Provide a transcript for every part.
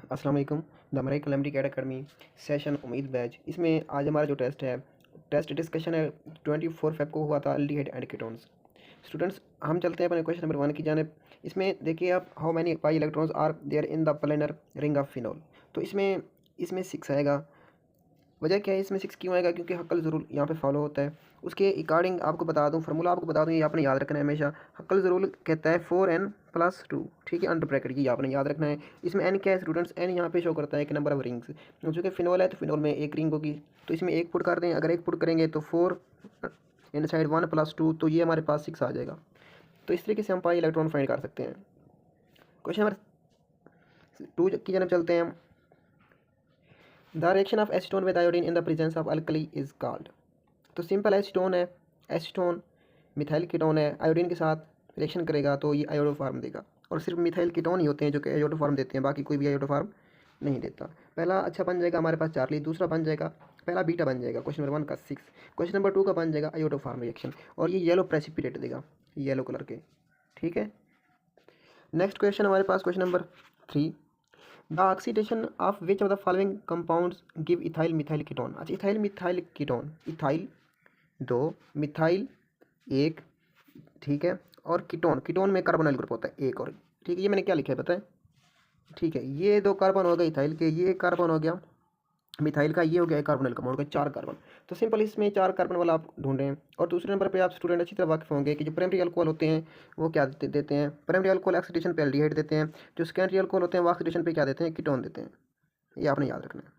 अस्सलाम वालेकुम। The American calamity cad academy session उम्मीद बैच। इसमें आज हमारा जो टेस्ट डिस्कशन है 24 फ़ेब को हुआ था एल्डिहाइड एंड कीटोन्स। स्टूडेंट्स हम चलते हैं अपने क्वेश्चन नंबर 1 की जानिब। इसमें देखिए आप, how many pi electrons are there in the planar ring of phenol. तो इसमें 6 आएगा। वजह क्या है इसमें 6 क्यों आएगा? क्योंकि हक्कल ज़रूर यहाँ पे फॉलो होता है। उसके अकॉर्डिंग आपको बता दूँ, फार्मूला आपको बता दूँ, ये आपने याद रखना है हमेशा। हक्कल ज़रूर कहता है 4n+2, ठीक है, अंडर ब्रैकेट, ये आपने याद रखना है। इसमें n क्या है स्टूडेंट्स? n यहाँ पे शो करता है कि नंबर ऑफ रिंग्स। चूँकि फिनोल है तो फिनोल में एक रिंग होगी, तो इसमें एक पुट कर दें। अगर एक पुट करेंगे तो 4 इनसाइड 1+2, तो ये हमारे पास 6 आ जाएगा। तो इस तरीके से हम पाई इलेक्ट्रॉन फाइंड कर सकते हैं। क्वेश्चन नंबर 2 की जानब चलते हैं हम। The reaction of acetone with iodine in the presence of alkali is called. तो सिंपल एसीटोन है, एसीटोन मिथाइल कीटोन है, आयोडीन के साथ रिएक्शन करेगा तो ये आयोडो फार्म देगा। और सिर्फ मिथाइल कीटोन ही होते हैं जो कि आयोडो फार्म देते हैं, बाकी कोई भी आयोडो फार्म नहीं देता। पहला अच्छा बन जाएगा हमारे पास चार्ली, दूसरा बन जाएगा, पहला बीटा बन जाएगा क्वेश्चन नंबर 1 का 6। क्वेश्चन नंबर 2 का बन जाएगा आयोडो फार्म रिएक्शन, और ये येलो प्रेसिपिटेट देगा, येलो कलर के, ठीक है। नेक्स्ट क्वेश्चन हमारे पास question number 3। The oxidation of which of the following compounds give ethyl methyl ketone. अच्छा, ethyl methyl ketone, ethyl 2, methyl 1, ठीक है, और कीटोन, कीटोन में कार्बोनिल ग्रुप होता है एक और, ठीक है। ये मैंने क्या लिखा है पता है? ठीक है, ये 2 कार्बन हो गए इथाइल के, ये कार्बन हो गया मिथाइल का, ये हो गया कार्बोनिल कंपाउंड का 4 कार्बन। तो सिंपल इसमें 4 कार्बन वाला आप ढूंढ रहे हैं। और दूसरे नंबर पे आप स्टूडेंट अच्छी तरह वाकिफ होंगे कि जो प्राइमरी अल्कोहल होते हैं वो क्या देते हैं? प्राइमरी अल्कोहल ऑक्सीडेशन पे एल्डिहाइड देते हैं। जो सेकेंडरी अल्कोहल होते हैं वो ऑक्सीडेशन पे क्या देते हैं? कीटोन देते हैं। ये आपने याद रखना है।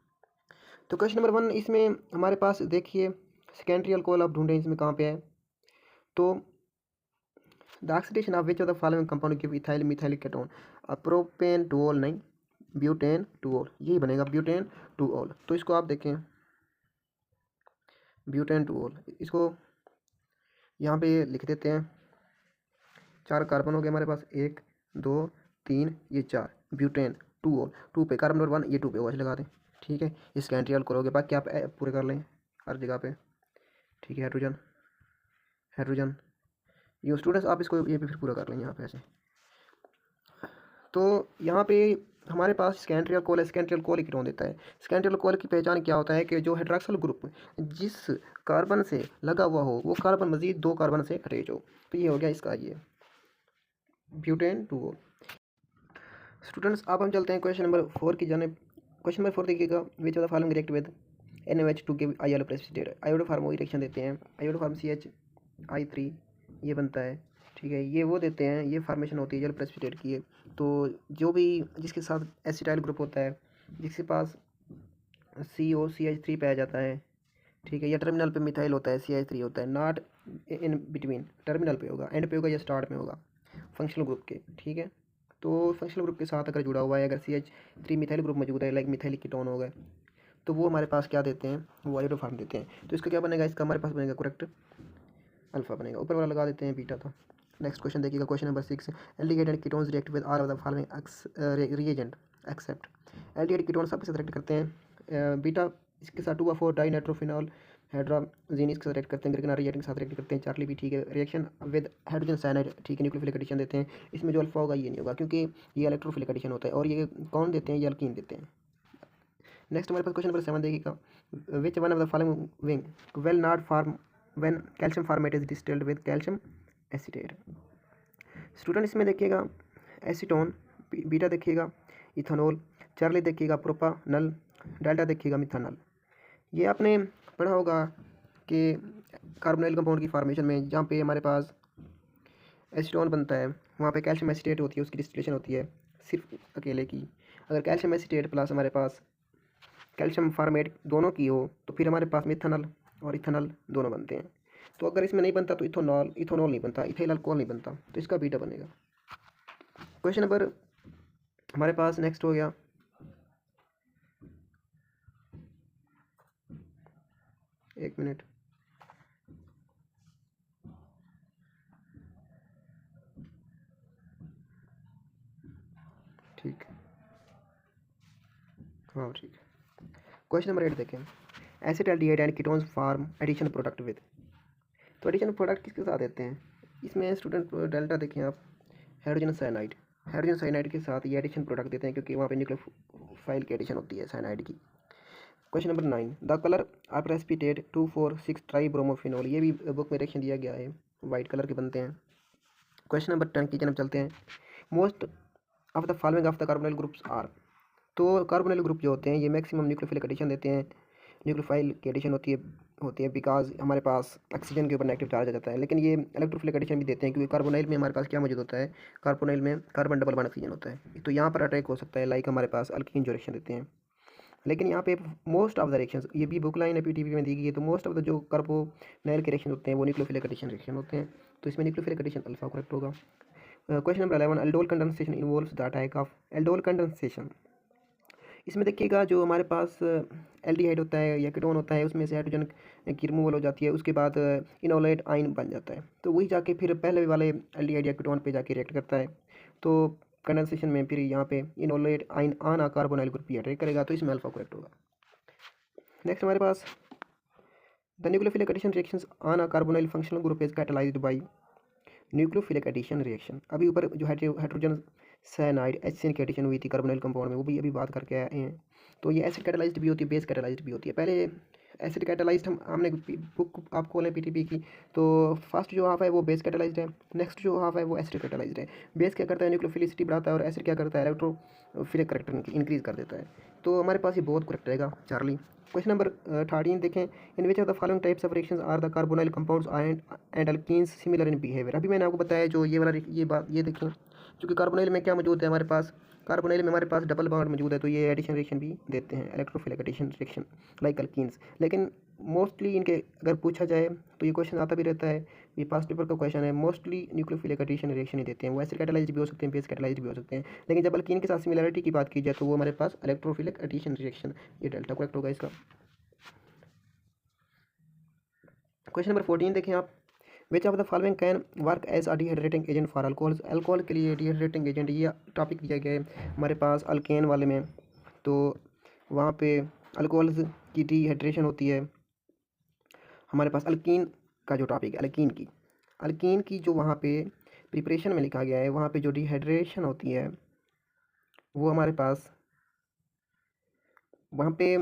तो क्वेश्चन नंबर 1 इसमें हमारे पास देखिए, सेकेंडरी अल्कोहल आप ढूंढें, इसमें कहाँ पे है? तो the oxidation of which of the following compound give ethyl methyl ketone. Propane two all नहीं, ब्यूटेन टू ऑल, यही बनेगा, ब्यूटेन टू ऑल। तो इसको आप देखें, ब्यूटेन टू ऑल, इसको यहाँ पे लिख देते हैं। 4 कार्बन हो गए हमारे पास, 1 2 3, ये 4, ब्यूटेन टू ऑल। 2 पे कार्बन नंबर 1, ये 2 पे OH लगा दें, ठीक है। ये सेकेंडरी अल्कोहल हो गया, बाकी आप पूरे कर लें हर जगह पे, ठीक है। हाइड्रोजन, हाइड्रोजन, ये स्टूडेंट्स आप इसको ये भी फिर पूरा कर लें यहाँ पे ऐसे। तो यहाँ पे हमारे पास सेकेंडरी अल्कोहल है, सेकेंडरी अल्कोहल कीटोन देता है। सेकेंडरी अल्कोहल की पहचान क्या होता है? कि जो हाइड्रॉक्सिल ग्रुप जिस कार्बन से लगा हुआ हो वो कार्बन मजीद 2 कार्बन से अटैच हो। तो ये हो गया इसका, ये ब्यूटेन टू ऑल। स्टूडेंट्स अब हम चलते हैं क्वेश्चन नंबर 4 की जानिब। क्वेश्चन नंबर 4 देखिएगा, which of the following react with NaOH to give iodo precipitate. Iodoform वही रिएक्शन देते हैं, आयोडो फार्म CH3 ये बनता है, ठीक है। ये वो देते हैं, ये फार्मेशन होती है येलो प्रेसिपिटेट की है। तो जो भी जिसके साथ एसिटाइल ग्रुप होता है, जिसके पास COCH3 पाया जाता है, ठीक है, या टर्मिनल पे मिथाइल होता है, CH3 होता है, नॉट इन बिटवीन, टर्मिनल पे होगा, एंड पे होगा या स्टार्ट में होगा फंक्शनल ग्रुप के, ठीक है। तो फंक्शनल ग्रुप के साथ अगर जुड़ा हुआ है, अगर CH3 मिथाइल ग्रुप मौजूद है, लाइक मिथाइल कीटोन हो गए, तो वो हमारे पास क्या देते हैं? वो आयोडो फार्म देते हैं। तो इसका क्या बनेगा? इसका हमारे पास बनेगा करेक्ट अल्फा बनेगा, ऊपर वाला लगा देते हैं बीटा था। नेक्स्ट क्वेश्चन देखिएगा, question number 6। Aldehyde and ketones react with all of the following reagent except. Aldehyde ketone सब के साथ रिएक्ट करते हैं, बीटा इसके साथ 2 डाई नाइट्रोफिनॉल हाइड्रोजीन इसके साथ रिएक्ट करते हैं, ग्रिगना रिएजेंट के साथ रिएक्ट करते हैं, चार्ली भी, ठीक है। रिएक्शन विद हाइड्रोजन साइनाइड, ठीक है, न्यूक्लियोफिलिक एडिशन देते हैं। इसमें जो अल्फा होगा ये नहीं होगा, क्योंकि ये इलेक्ट्रोफिलिक एडिशन होता है। और ये कौन देते हैं? ये अल्कीन देते हैं। नेक्स्ट हमारे पास क्वेश्चन नंबर 7 देखिएगा, which one of the following wing will not form when calcium formate is distilled with calcium acetate. Student इसमें देखिएगा, एसीटोन, बीटा देखिएगा इथानॉल, चार्ली देखिएगा प्रोपानल, डेल्टा देखिएगा मिथानल। ये आपने पढ़ा होगा कि कार्बोनिल कंपाउंड की फॉर्मेशन में जहाँ पे हमारे पास एसीटोन बनता है वहाँ पे कैल्शियम एसीटेट होती है, उसकी डिस्टिलेशन होती है सिर्फ अकेले की। अगर कैल्शियम एसीटेट प्लस हमारे पास कैल्शियम फॉर्मेट दोनों की हो तो फिर हमारे पास मिथानल और इथानल दोनों बनते हैं। तो अगर इसमें नहीं बनता तो इथोनॉल नहीं बनता, इथाइल अल्कोहल नहीं बनता, तो इसका बीटा बनेगा। क्वेश्चन नंबर हमारे पास नेक्स्ट हो गया, एक मिनट, ठीक, हाँ ठीक है। क्वेश्चन नंबर 8 देखें, acid aldehyde and ketones form addition product with. तो एडिशन प्रोडक्ट किसके साथ देते हैं? इसमें स्टूडेंट डेल्टा देखें आप, हाइड्रोजन साइनाइड, हाइड्रोजन साइनाइड के साथ ये एडिशन प्रोडक्ट देते हैं क्योंकि वहाँ पे न्यूक्लियोफाइल की एडिशन होती है साइनाइड की। Question number 9, the colour of precipitate 2,4,6 try bromophenol, ये भी बुक में रिएक्शन दिया गया है, वाइट कलर के बनते हैं। क्वेश्चन नंबर 10 की तरफ चलते हैं। Most of the following of the carbonyl groups are, तो कार्बोनिल ग्रुप जो होते हैं ये मैक्सिमम न्यूक्लियोफिलिक एडिशन देते हैं। न्यूक्लियोफाइल की एडिशन होती है बिकॉज हमारे पास ऑक्सीजन के ऊपर नेगेटिव चार्ज आ जाता है, लेकिन ये इलेक्ट्रोफिलिक एडिशन भी देते हैं क्योंकि कार्बोनाइल में हमारे पास क्या मौजूद होता है, कार्बोनाइल में कार्बन डबल बॉन्ड ऑक्सीजन होता है, तो यहाँ पर अटैक हो सकता है, लाइक हमारे पास अल्कीन जो रिएक्शन देते हैं। लेकिन यहाँ पे मोस्ट ऑफ द रिएक्शंस, ये भी बुक लाइन है पीटीपी में दी गई है, तो मोस्ट ऑफ द जो कार्बोनाइल के रिएक्शन होते हैं वो न्यूक्लियोफिलिक एडिशन रिएक्शन होते हैं, तो इसमें न्यूक्लियोफिलिक एडिशन अल्फा करेक्ट होगा। Question number 11, aldol condensation involves the attack of aldol condensation, इसमें देखिएगा जो हमारे पास एल्डिहाइड होता है या कीटोन होता है उसमें से हाइड्रोजन की रिमूवल हो जाती है, उसके बाद इनोलेट आयन बन जाता है, तो वही जाके फिर पहले वाले एल्डिहाइड या कीटोन पे जाके रिएक्ट करता है, तो कंडेंसेशन में फिर यहाँ पे enolate ion on a carbonyl group भी अटैक करेगा, तो इसमें अल्फा करेक्ट होगा। नेक्स्ट हमारे पास the nucleophilic addition reactions on a carbonyl functional group is catalysed by nucleophilic addition reaction, अभी ऊपर जो हाइड्रोजन साइनाइड HCN की एडिशन हुई थी कार्बोनाइल कंपाउंड में, वो भी अभी बात करके आए हैं, तो ये एसिड कैटालाइज्ड भी होती है, बेस कैटालाइज्ड भी होती है। पहले एसिड कैटालाइज्ड हमने बुक आपको खोलें पीटीपी की, तो फर्स्ट जो हाफ है वो बेस कैटालाइज्ड है, नेक्स्ट जो हाफ है वो एसिड कैटालाइज्ड है। बेस क्या करता है, न्यूक्लियोफिलिसिटी बढ़ाता है, और एसिड क्या करता है, इलेक्ट्रोफिलिक करेक्टर इंक्रीज कर देता है, तो हमारे पास ये बहुत करेक्ट रहेगा चार्ली। क्वेश्चन नंबर 13 देखें, in which of the following types of reactions are the carbonyl compounds and alkenes similar in behaviour, अभी मैंने आपको बताया जो ये वाला ये बात ये देखें, क्योंकि कार्बोनाइल में क्या मौजूद है हमारे पास, कार्बोनाइल में हमारे पास डबल बॉन्ड मौजूद है, तो ये एडिशन रिएक्शन भी देते हैं, electrophilic addition reaction like alkenes, लेकिन मोस्टली इनके अगर पूछा जाए तो ये क्वेश्चन आता भी रहता है, ये पास्ट पेपर का क्वेश्चन है, मोस्टली न्यूक्लियोफिलिक एडिशन रिएक्शन ही देते हैं, वो एसिड कैटालाइज्ड भी हो सकते हैं, बेस कैटालाइज्ड भी हो सकते हैं, लेकिन जब अल्कीन के साथ सिमिलरिटी की बात की जाए तो वो हमारे पास इलेक्ट्रोफिलिक एडिशन रिएक्शन, ये डेल्टा करेक्ट होगा इसका। क्वेश्चन नंबर 14 देखें आप, which of the following can work as a dehydrating agent for alcohols, alcohol के लिए डिहाइड्रेटिंग एजेंट, ये टॉपिक दिया गया है हमारे पास अल्केन वाले में, तो वहाँ पे अल्कोहल्स की डिहाइड्रेशन होती है, हमारे पास अल्कीन का जो टॉपिक है अल्कीन की जो वहाँ पे प्रिपरेशन में लिखा गया है, वहाँ पे जो डिहाइड्रेशन होती है वो हमारे पास वहाँ पे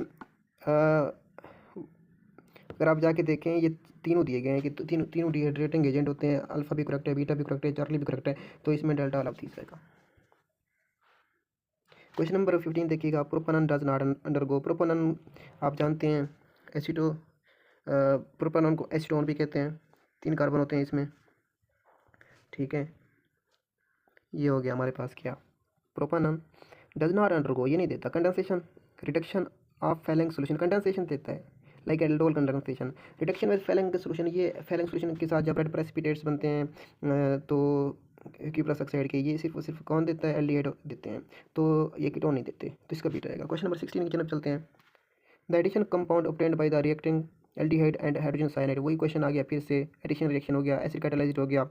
अगर आप जाके देखें ये तीनों दिए गए हैं कि तीनों डिहाइड्रेटिंग एजेंट होते हैं, अल्फा भी करेक्ट है, बीटा भी करेक्ट है, चार्ली भी करेक्ट है, तो इसमें डेल्टा वाला तीसरा का। क्वेश्चन नंबर 15 देखिएगा, propanone does not undergo, propanone आप जानते हैं एसिडो, प्रोपेनॉन को एसीटोन भी कहते हैं, 3 कार्बन होते हैं इसमें, ठीक है, ये हो गया हमारे पास क्या, प्रोपेनॉन डज नॉट अंडरगो, ये नहीं देता condensation reduction of Fehling solution, condensation देता है like aldol condensation, reduction with Fehling solution, ये फैलेंग सोल्यूशन के साथ जब रेड प्रेसिपिटेट्स बनते हैं तो क्यूप्रस ऑक्साइड के, ये सिर्फ कौन देता है, एल्डिहाइड देते हैं, तो ये कीटोन नहीं देते, तो इसका बीटा रहेगा। क्वेश्चन नंबर 16 की तरफ चलते हैं, the addition compound obtained by the reacting aldehyde and hydrogen cyanide, वही क्वेश्चन आ गया फिर से, एडिशन रिएक्शन हो गया, एसिड कैटालाइज्ड हो गया,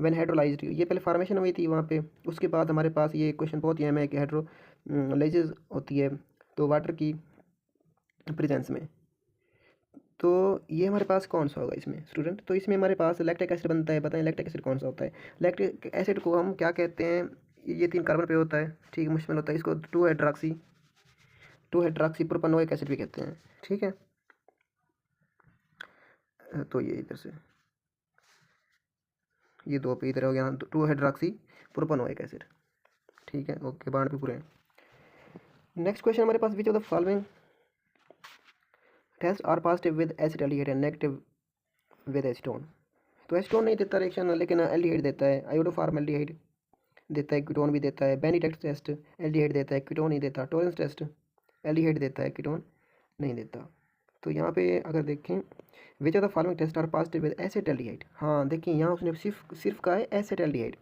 व्हेन हाइड्रोलाइज्ड, ये पहले फॉर्मेशन हुई थी वहाँ पे, उसके बाद हमारे पास ये क्वेश्चन बहुत ही अहम है कि हाइड्रोलाइसिस होती है तो वाटर की प्रेजेंस में, तो ये हमारे पास कौन सा होगा इसमें स्टूडेंट, तो इसमें हमारे पास लैक्टिक एसिड बनता है, बताएं लैक्टिक एसिड कौन सा होता है, लैक्टिक एसिड को हम क्या कहते हैं, ये 3 कार्बन पे होता है, ठीक, मुश्किल होता है, इसको 2 हाइड्रॉक्सी प्रोपेनोइक एसिड भी कहते हैं, ठीक है, तो ये इधर से ये 2 पे इधर हो गया 2 हाइड्रॉक्सी प्रोपेनोइक एसिड, ठीक है, ओके, बाण भी पूरे हैं। नेक्स्ट क्वेश्चन हमारे पास, which of the following test are positive with acid aldehyde and negative with acetone, तो एसीटोन नहीं देता रिएक्शन, लेकिन एल्डिहाइड देता है, आयोडोफॉर्म एल्डिहाइड देता है, कीटोन भी देता है, बेनिटेक्स टेस्ट एल्डिहाइड देता है, कीटोन नहीं देता, टॉरेंस टेस्ट एल्डिहाइड देता है, कीटोन नहीं देता, तो यहाँ पे अगर देखें which of the following test are positive with acid aldehyde, हाँ देखिए यहाँ उसने सिर्फ कहा है एसिड एल्डिहाइड,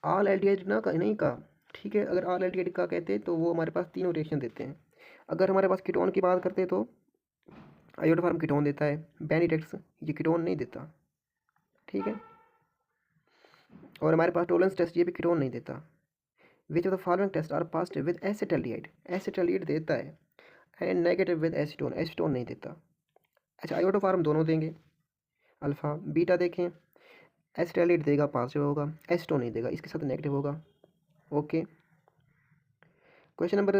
ऑल एल्डिहाइड ना का नहीं कहा, ठीक है, अगर ऑल एल्डिहाइड का कहते तो वो हमारे पास तीनों रिएक्शन देते हैं, अगर हमारे पास कीटोन की बात करते तो आयोडोफॉर्म कीटोन देता है, बेनिटेक्स ये कीटोन नहीं देता, ठीक है, और हमारे पास टोलेंस टेस्ट ये भी कीटोन नहीं देता, which of the following test are positive with acetaldehyde, acetaldehyde देता है, and negative with acetone, acetone नहीं देता, अच्छा आयोडोफॉर्म दोनों देंगे, अल्फा बीटा देखें, एसिटाल्डिहाइड देगा पॉजिटिव होगा, एसीटोन नहीं देगा, इसके साथ नेगेटिव होगा, ओके। क्वेश्चन नंबर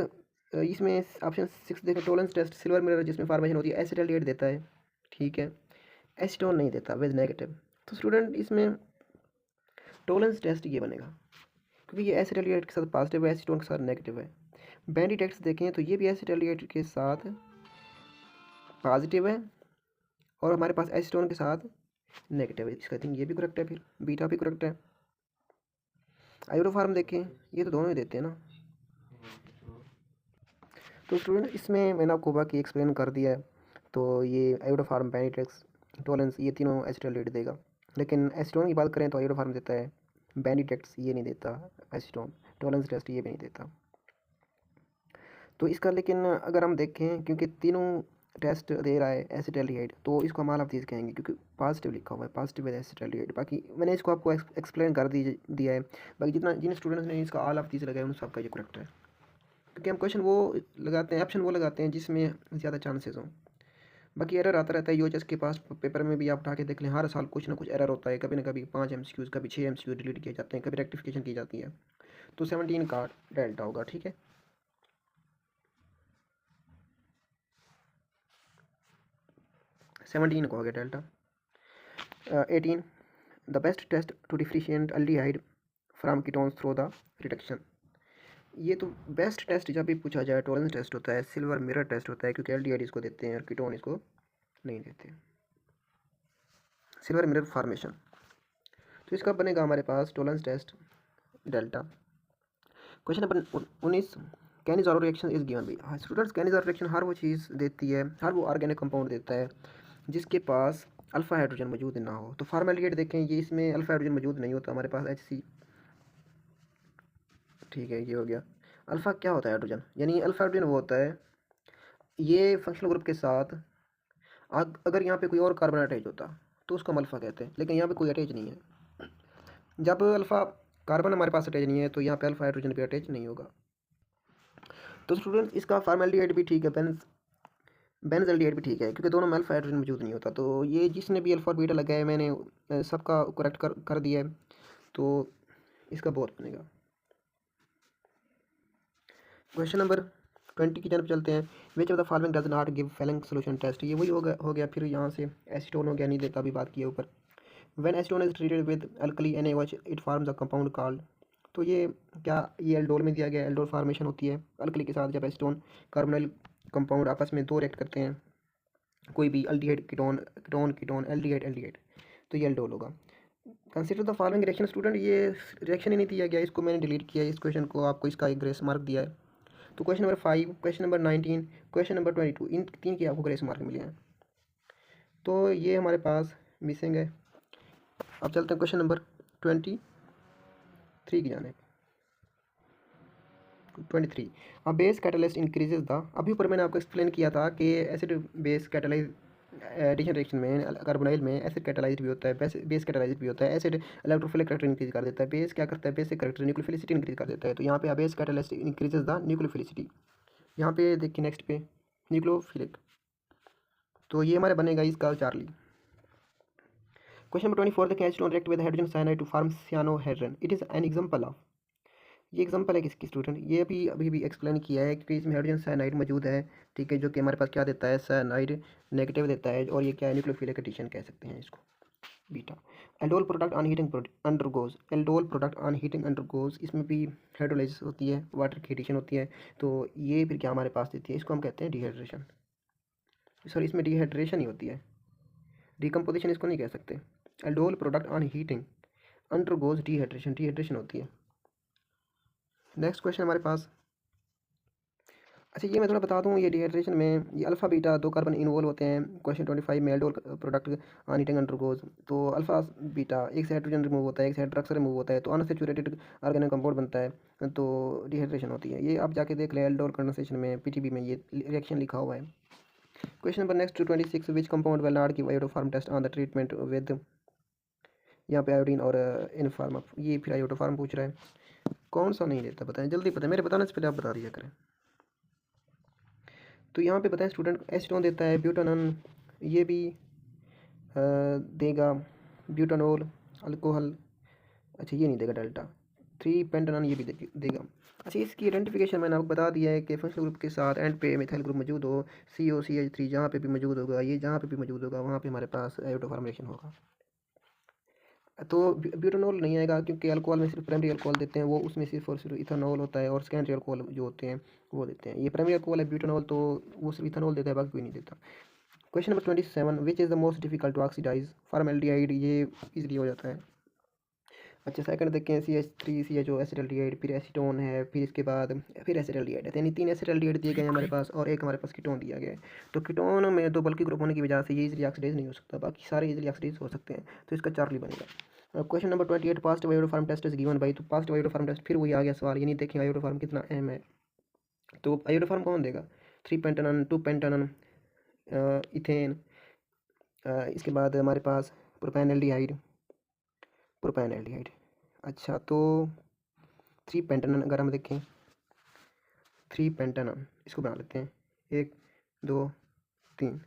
इसमें ऑप्शन 6 देखो, टोलेंस टेस्ट सिल्वर मिरर जिसमें फॉर्मेशन होती है एसिटाल्डिहाइड देता है, ठीक है, एसीटोन नहीं देता विद नेगेटिव। तो स्टूडेंट इसमें टोलेंस टेस्ट ये बनेगा क्योंकि ये एसिटाल्डिहाइड के साथ पॉजिटिव है, एसीटोन के साथ नेगेटिव है। बैंडी टेस्ट देखें तो ये भी एसिटाल्डिहाइड के साथ पॉजिटिव है और हमारे पास एसीटोन के साथ नेगेटिव है, इसका थिंक ये भी करेक्ट है, फिर बीटा भी करेक्ट है। आयोडोफार्म देखें, ये तो दोनों ही देते हैं ना। तो स्टूडेंट इसमें मैंने आपको बाकी एक्सप्लेन कर दिया है। तो ये आयोडोफार्म, बेनिटेक्स, टोलेंस ये तीनों एसिटाल्डिहाइड देगा। लेकिन एसीटोन की बात करें तो आयोडोफार्म देता है, बेनिटेक्स ये नहीं देता एसीटोन, टोलेंस टेस्ट ये भी नहीं देता। तो इसका लेकिन अगर हम देखें क्योंकि तीनों टेस्ट दे रहा है एसिटाल्डिहाइड तो इसको हम ऑफ दीज कहेंगे क्योंकि पॉजिटिव लिखा हुआ है, पॉजिटिव विद एसिटाल्डिहाइड। बाकी मैंने इसको आपको एक्सप्लेन कर दिया है। बाकी जिन स्टूडेंट्स ने इसका ऑल ऑफ दीज लगाया उन सबका ये करेक्ट है, क्योंकि हम क्वेश्चन वो लगाते हैं, ऑप्शन वो लगाते हैं जिसमें ज़्यादा चांसेस हों। बाकी एरर आता रहता है, यूएचएस के पास पेपर में भी आप उठा के देख लें, हर साल कुछ ना कुछ एरर होता है, कभी ना कभी 5 MCQs, कभी 6 MCQ डिलीट किए जाते हैं, कभी रेक्टिफिकेशन की जाती है। तो 17 का डेल्टा होगा, ठीक है। 17 को हो गया delta. 18 the best test to differentiate aldehyde from ketones through the reduction. ये तो बेस्ट टेस्ट जब भी पूछा जाए टोलेंस टेस्ट होता है, सिल्वर मिरर टेस्ट होता है, क्योंकि एल्डिहाइड इसको देते हैं और कीटोन इसको नहीं देते, सिल्वर मिरर फॉर्मेशन। तो इसका बनेगा हमारे पास Tollens test delta. Question number 19 Cannizzaro reaction is given by. Students Cannizzaro reaction हर वो चीज़ देती है, हर वो ऑर्गेनिक कंपाउंड देता है जिसके पास अल्फा हाइड्रोजन मौजूद ना हो। तो फॉर्मेल्डिहाइड देखें, ये इसमें अल्फा हाइड्रोजन मौजूद नहीं होता, हमारे पास HC, ठीक है, ये हो गया। अल्फा क्या होता है हाइड्रोजन, यानी अल्फा हाइड्रोजन वो होता है, ये फंक्शनल ग्रुप के साथ अगर यहाँ पे कोई और कार्बन अटैच होता तो उसको हम अल्फा कहते हैं, लेकिन यहाँ पे कोई अटैच नहीं है। जब अल्फा कार्बन हमारे पास अटैच नहीं है तो यहाँ पे अल्फा हाइड्रोजन भी अटैच नहीं होगा। तो स्टूडेंट इसका फॉर्मेल्डिहाइड भी ठीक है, बेंजल्डिहाइड भी ठीक है, क्योंकि दोनों में अल्फा हाइड्रोजन मौजूद नहीं होता। तो ये जिसने भी अल्फा और बीटा लगाया है मैंने सबका करेक्ट कर दिया है, तो इसका बहुत बनेगा। क्वेश्चन नंबर 20 की तरफ चलते हैं। Which of the following does not give Fehling solution test. ये वही हो गया फिर यहाँ से एसीटोन हो गया, नहीं देता, अभी बात की है ऊपर। When acetone is treated with alkali NaOH it forms a compound called. तो ये क्या, ये एल्डोल में दिया गया, एल्डोल फॉर्मेशन होती है अल्कली के साथ जब एसीटोन कार्बोनिल कंपाउंड आपस में दो रिएक्ट करते हैं, कोई भी aldehyde ketone, ketone ketone, aldehyde aldehyde, तो ये एल्डोल होगा। Consider the following reaction. Student ये रिएक्शन ही नहीं दिया गया, इसको मैंने डिलीट किया, इस क्वेश्चन को आपको इसका एक ग्रेस मार्क दिया है। तो question number 5, question number 19, question number 22, इन तीन के आपको ग्रेस मार्क मिले हैं, तो ये हमारे पास मिसिंग है। अब चलते हैं क्वेश्चन नंबर 23 की जाने। 23 अब बेस कैटलिस्ट इंक्रीजेज द, अभी ऊपर मैंने आपको एक्सप्लेन किया था कि acid base catalyse addition reaction में कार्बोनाइल में एसिड कैटलाइज्ड भी होता है, बेस कैटलाइज्ड भी होता है। एसिड इलेक्ट्रोफिलिक करैक्टर इंक्रीज कर देता है, बेस क्या करता है, बेसिक करैक्टर न्यूक्लियोफिलिसिटी इंक्रीज कर देता है। तो यहाँ पे base catalyst increases the nucleophilicity, यहाँ पे देखिए नेक्स्ट पे न्यूक्लियोफिलिक, तो ये हमारे बनेगा इसका Charlie. Question number 24 the acetone react with hydrogen cyanide to form cyanohydrin, it is an example of. ये एग्जांपल है किसकी स्टूडेंट, ये अभी भी एक्सप्लेन किया है क्योंकि इसमें हाइड्रोजन साइनाइड मौजूद है, ठीक है, जो कि हमारे पास क्या देता है, साइनाइड नेगेटिव देता है, और ये क्या है, न्यूक्लियोफिलिक एडिशन कह सकते हैं इसको, beta. Aldol product on heating undergoes, aldol product on heating undergoes, इसमें भी हाइड्रोलाइसिस होती है, वाटर की एडिशन होती है, तो ये फिर क्या हमारे पास देती है, इसको हम कहते हैं डिहाइड्रेशन, सॉरी इसमें डिहाइड्रेशन ही होती है, डिकम्पोजिशन इसको नहीं कह सकते। Aldol product on heating undergoes dehydration, dehydration होती है। नेक्स्ट क्वेश्चन हमारे पास, अच्छा ये मैं थोड़ा बता दूं, ये डिहाइड्रेशन में ये अल्फ़ा बीटा दो कार्बन इन्वॉल्व होते हैं। क्वेश्चन 25 में aldol product on heating undergoes, तो अल्फ़ा बीटा एक से हाइड्रोजन रिमूव होता है, एक से हाइड्रोक्साइड रिमूव होता है, तो अनसैचुरेटेड ऑर्गेनिक कंपाउंड बनता है, तो डिहाइड्रेशन होती है। ये आप जाके देख लें एल्डोल कंडेंसेशन में PTB में ये रिएक्शन लिखा हुआ है। Question number next 26 which compound will not give iodoform test on the treatment with, यहाँ पे आयोडीन और इनफार्म, ये फिर आयोडोफार्म पूछ रहा है, कौन सा नहीं देता, बताएं जल्दी, बताएं, मेरे बताने से पहले आप बता दिया करें। तो यहाँ पे बताएं स्टूडेंट, एसीटोन देता है, ब्यूटानॉन ये भी देगा, ब्यूटानोल अल्कोहल, अच्छा ये नहीं देगा डेल्टा, 3 पेंटानॉन ये भी देगा। अच्छा, इसकी आइडेंटिफिकेशन मैंने आपको बता दिया है कि फंक्शनल ग्रुप के साथ एंड पे मिथाइल ग्रुप मौजूद हो, COCH3 जहाँ पे भी मौजूद होगा, ये जहाँ पे भी मौजूद होगा वहाँ पे हमारे पास आयोडो फॉर्मेशन होगा। तो ब्यूटानॉल नहीं आएगा क्योंकि अल्कोहल में सिर्फ प्राइमरी अल्कोहल देते हैं, वो उसमें सिर्फ और सिर्फ इथानॉल होता है और सेकेंडरी अल्कोहल जो होते हैं वो देते हैं। ये प्राइमरी अल्कोहल है ब्यूटानॉल, तो वो सिर्फ इथानॉल देता है, बाकी कोई नहीं देता। Question number 27, which is the most difficult to oxidise? Formaldehyde, ये इजीली हो जाता है। अच्छा, सेकंड देखें, CH3 CHO एसिटल्डिहाइड, फिर एसीटोन है, फिर इसके बाद फिर एसिटल्डिहाइड है। यानी 3 एसिटल्डिहाइड दिए गए हैं हमारे पास और एक हमारे पास कीटोन दिया गया है। तो कीटोन में 2 बल्कि ग्रुप होने की वजह से ये इजीली ऑक्सीडाइज नहीं हो सकता, बाकी सारे इजीली ऑक्सीडाइज हो सकते हैं, तो इसका चार्ली बनेगा। Question number 28, past iodoform test is given by. तो पास्ट आयोडोफॉर्म टेस्ट फिर वही आ गया सवाल, यानी देखें आयोडोफॉर्म कितना अहम है। तो आयोडोफॉर्म कौन देगा? 3 पेंटानॉन, 2 पेंटानॉन, इथेन, इसके बाद हमारे पास प्रोपेनल्डिहाइड, प्रोपेनल्डिहाइड। अच्छा, तो 3 पेंटानॉन अगर हम देखें, 3 पेंटानॉन इसको बना लेते हैं, 1 2 3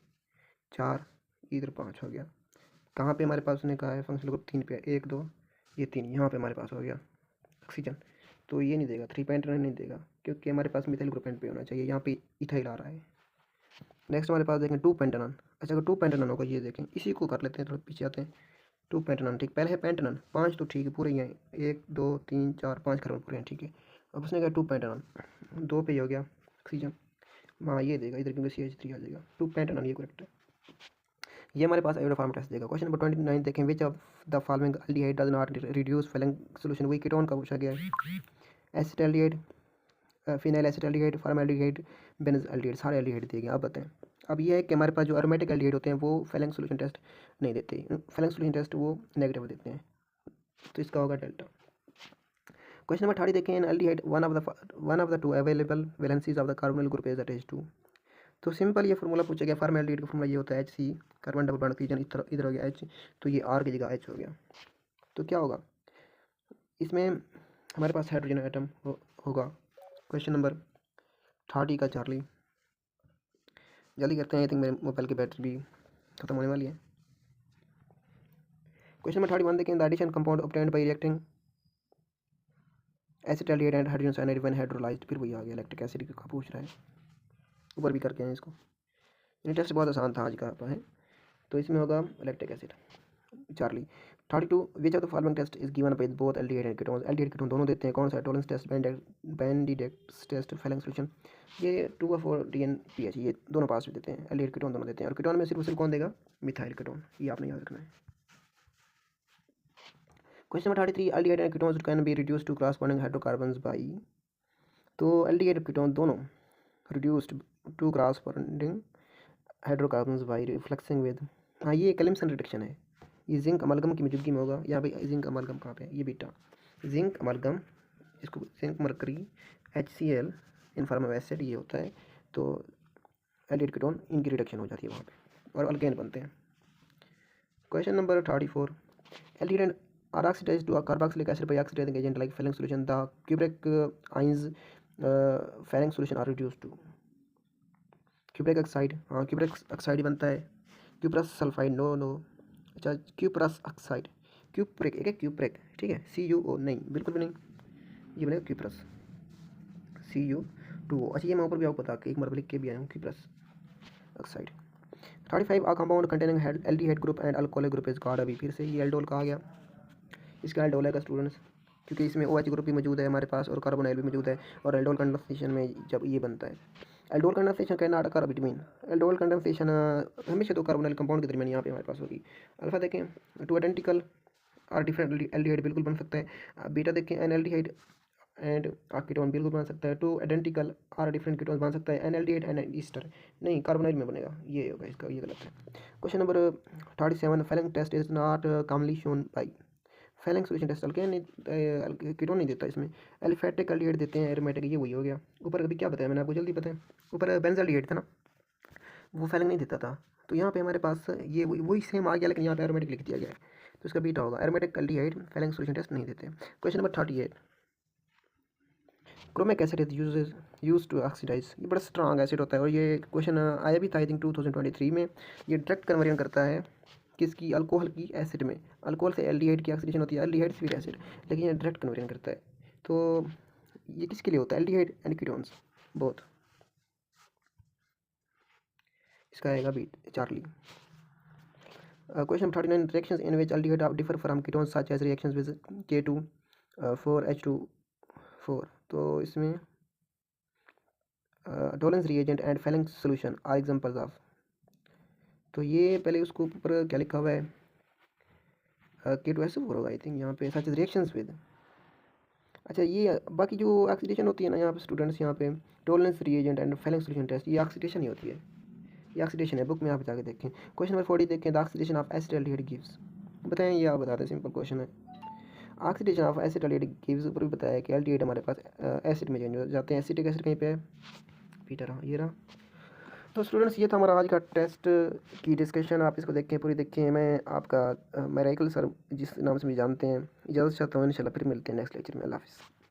4, इधर 5 हो गया। कहाँ पे हमारे पास उसने कहा है फंक्शनल ग्रुप 3 पे, 1 2 ये 3 यहाँ पे हमारे पास हो गया ऑक्सीजन। तो ये नहीं देगा, 3 पेंटानॉन नहीं देगा क्योंकि हमारे पास मिथाइल ग्रुप एंड पे होना चाहिए, यहाँ पे इथाइल आ रहा है। नेक्स्ट हमारे पास देखें 2 पेंटानॉन। अच्छा, अगर 2 पेंटानॉन होगा, ये देखें, इसी को कर लेते हैं, थोड़ा पीछे आते हैं। 2 पेंटानॉन, ठीक, पहले है पेंटानॉन 5, तो ठीक है पूरे ही हैं, 1 2 3 4 5 कार्बन पूरे हैं, ठीक है। अब उसने कहा 2 पेंटानॉन, 2 पे ही हो गया ऑक्सीजन, हाँ ये देगा इधर क्योंकि CH3 आ जाएगा। 2 पेंटानॉन ये करेक्ट है, ये हमारे पास आयोडोफॉर्म टेस्ट देगा। क्वेश्चन नंबर 29 देखें, which of the following aldehyde does not reduce Fehling solution? वही कीटोन का पूछा गया है। Acetaldehyde, phenyl acetaldehyde, formaldehyde, benzaldehyde, सारे एल्डिहाइड दिए गए। अब बताएं, अब ये है कि हमारे पास जो एरोमेटिक एल्डिहाइड होते हैं वो फेलिंग सोल्यूशन टेस्ट नहीं देते, फेलिंग सोल्यूशन टेस्ट वो नेगेटिव देते हैं, तो इसका होगा डेल्टा। क्वेश्चन नंबर 30 देखें, aldehyde one of the 2 available valencies of the carbonyl group is attached to. तो सिंपल ये फार्मूला पूछा गया, फॉर्मल्डिहाइड का फार्मूला ये होता है HC, carbon double bond oxygen, इधर हो गया H, तो ये R की जगह H हो गया। तो क्या होगा इसमें, हमारे पास हाइड्रोजन एटम होगा। क्वेश्चन नंबर 30 का चार्ली, जल्दी करते हैं, आई थिंक मेरे मोबाइल की बैटरी भी खत्म होने वाली है। क्वेश्चन नंबर 31 देखें, the addition compound obtained by reacting acetaldehyde and hydrogen cyanide when hydrolysed, फिर वही आ गया इलेक्ट्रिक एसिड का पूछ रहा है, ऊपर भी करके हैं इसको। ये टेस्ट बहुत आसान था आज का है, तो इसमें होगा electric acid Charlie. 32, which of the following test is given by both aldehyde and ketones? Aldehyde ketone दोनों देते हैं, कौन सा? Tolerance test, Benedict test, Fehling solution. ये 2 और 4 DNPH ये दोनों पास भी देते हैं, एल्डिहाइड कीटोन दोनों देते हैं, और कीटोन में सिर्फ कौन देगा? मिथाइल कीटोन, ये आपने याद रखना है। Question number 33, aldehyde and ketones can be reduced to corresponding hydrocarbons by. तो एल्डिहाइड और कीटोन दोनों reduced to corresponding hydrocarbons by refluxing with, हाँ ये कैलिम्सन रिडक्शन है, ये जिंक अमलगम की मौजूदगी में होगा। यहाँ पे जिंक अमलगम कहाँ पे है? ये बीटा जिंक अमलगम, इसको zinc mercury HCl in form of acid ये होता है, तो एल्डिहाइड कीटोन इनकी रिडक्शन हो जाती है वहाँ पे और अल्केन बनते हैं। Question number 34, aldehyde are oxidized to a carboxylic acid by oxidizing agent like Fehling's solution. The cupric ions Fehling's solution are reduced to cupric oxide, हाँ cupric oxide बनता है, cuprous sulfide, नो, अच्छा cuprous oxide, cupric एक है cupric, ठीक है, CuO नहीं, बिल्कुल भी नहीं, ये बनेगा cuprous Cu2O। अच्छा, ये मैं ऊपर भी आपको बता के एक बार लिख के भी आया हूँ, cuprous oxide। 35, a compound containing aldehyde group and alcoholic group is called, अभी फिर से ये एल्डोल कहा गया, इसका एल्डोल है स्टूडेंट्स, क्योंकि इसमें OH ग्रुप भी मौजूद है हमारे पास और कार्बोनाइल भी मौजूद है, और एल्डोल कंडेंसेशन में जब ये बनता है, aldol condensation can not occur between, aldol condensation हमेशा तो कार्बोनाइल कंपाउंड के दरमियान यहाँ पे हमारे पास होगी। अल्फा देखें, 2 आइडेंटिकल और डिफरेंट एल्डिहाइड बिल्कुल बन सकता है। बीटा देखें, एन एल्डिहाइड एंड कीटोन बिल्कुल बन सकता है। 2 आइडेंटिकल और डिफरेंट कीटोन बन सकता है, एन एल्डिहाइड एंड ईस्टर नहीं, कार्बोनाइल में बनेगा, ये होगा इसका, ये गलत है। Question number 37, Fehling test is not commonly shown by, Fehling solution test alkane नहीं, कीटोन नहीं देता इसमें, एलिफेटिक एल्डिहाइड देते हैं, एरोमेटिक, ये वही हो गया। ऊपर अभी क्या बताया मैंने आपको, जल्दी बताएं, ऊपर बेंजल्डिहाइड था ना, वो फेलिंग नहीं देता था, तो यहाँ पे हमारे पास ये वही सेम आ गया, लेकिन यहाँ पे एरोमेटिक लिख दिया गया है, तो इसका बीटा होगा, aromatic aldehyde Fehling solution test नहीं देते। Question number 38, chromic acid is use to oxidise, ये बड़ा स्ट्रॉन्ग एसिड होता है, और ये क्वेश्चन आया भी था आई थिंक 2023 में। ये डायरेक्ट कन्वर्जन करता है किसकी? अल्कोहल की एसिड में, अल्कोहल से एल्डिहाइड की ऑक्सीडेशन होती है, एल्डिहाइड से फिर एसिड, लेकिन ये डायरेक्ट कन्वर्जन करता है। तो ये किसके लिए होता है? Aldehyde and ketones both. इसका आएगा B Charlie. Question 39 reactions in which aldehyde differ from ketones such as reactions with K2 4H2 4। तो इसमें Tollens reagent and Fehling solution are examples of. तो ये पहले उसको ऊपर क्या लिखा हुआ है? K2SO4 होगा आई थिंक यहाँ पे, सच एज रिएक्शंस विद। अच्छा ये बाकी जो ऑक्सीडेशन होती है ना यहाँ पे स्टूडेंट्स, यहाँ पे Tollens reagent and Fehling solution test, ये ऑक्सीडेशन ही होती है, ये ऑक्सीडेशन है। बुक में आप जाके देखें। क्वेश्चन नंबर 40 देखें, the oxidation of acetaldehyde gives. बताएं, ये आप बताते हैं, सिंपल क्वेश्चन है। ऑक्सीडेशन ऑफ एसिटाल्डिहाइड गिव्स, ऊपर भी बताया कि एल्डिहाइड हमारे पास एसिड में चेंज हो जाते हैं। एसिटिक एसिड कहीं पे है? पीटर, हाँ ये रहा। तो स्टूडेंट्स ये था हमारा आज का टेस्ट की डिस्कशन। आप इसको देखें, पूरी देखें। मैं आपका मेराइकल सर जिस नाम से मुझे जानते हैं, इजाज़त चाहता हूँ। इंशाल्लाह फिर मिलते हैं नेक्स्ट लेक्चर में। अल्लाह हाफ़िज़।